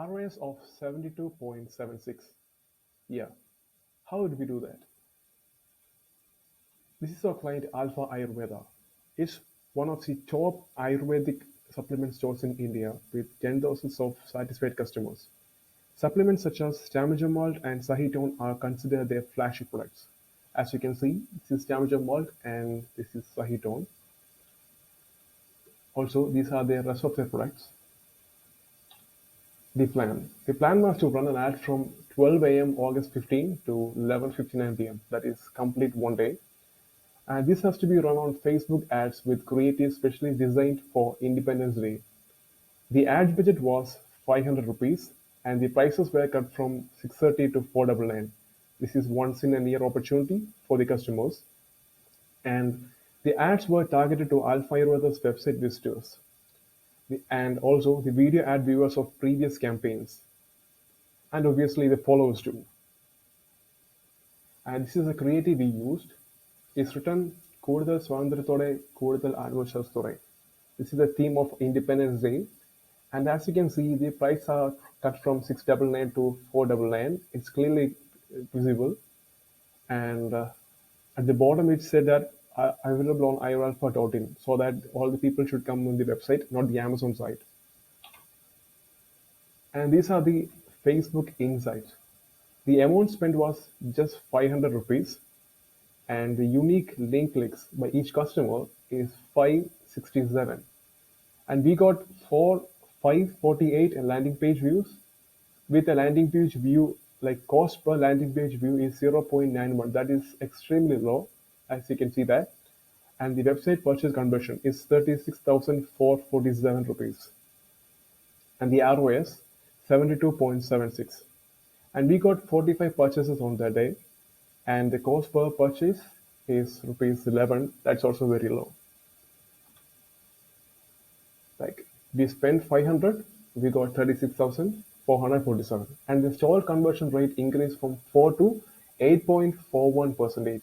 ROAS of 72.76. Yeah, how did we do that? This is our client Alpha Ayurveda. It's one of the top Ayurvedic supplement stores in India with 10,000 of satisfied customers. Supplements such as Stamager Malt and Sahitone are considered their flagship products. As you can see, this is Stamager Malt and this is Sahitone. Also, these are the rest of their products. The plan was to run an ad from 12 a.m. August 15 to 11:59 p.m. That is complete one day. And this has to be run on Facebook ads with creative specially designed for Independence Day. The ad budget was 500 rupees and the prices were cut from 630 to 499. This is once in a year opportunity for the customers. And the ads were targeted to Alpha Ayurveda's website visitors and also the video ad viewers of previous campaigns and obviously the followers too. And this is a creative we used. It's written കൂടുതൽ സ്വാതന്ത്ര്യത്തോടെ കൂടുതൽ ആഘോഷത്തോടെ. This is the theme of Independence Day. And as you can see, the prices are cut from 699 to 499. It's clearly visible. And at the bottom, it said that available on iRalpha.in so that all the people should come on the website, not the Amazon site. And these are the Facebook insights. The amount spent was just 500 rupees and the unique link clicks by each customer is 567. And we got 548 landing page views with a landing page view like cost per landing page view is 0.91. That is extremely low, as you can see that. And the website purchase conversion is 36,447 rupees. And the ROS 72.76. And we got 45 purchases on that day. And the cost per purchase is rupees 11. That's also very low. Like we spent 500, we got 36,447. And the store conversion rate increased from 4 to 8.41%.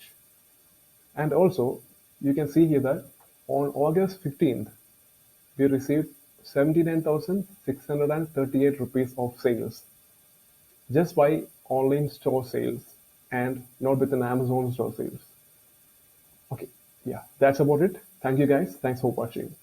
And also, you can see here that on August 15th, we received 79,638 rupees of sales just by online store sales and not with an Amazon store sales. Okay, yeah, that's about it. Thank you guys. Thanks for watching.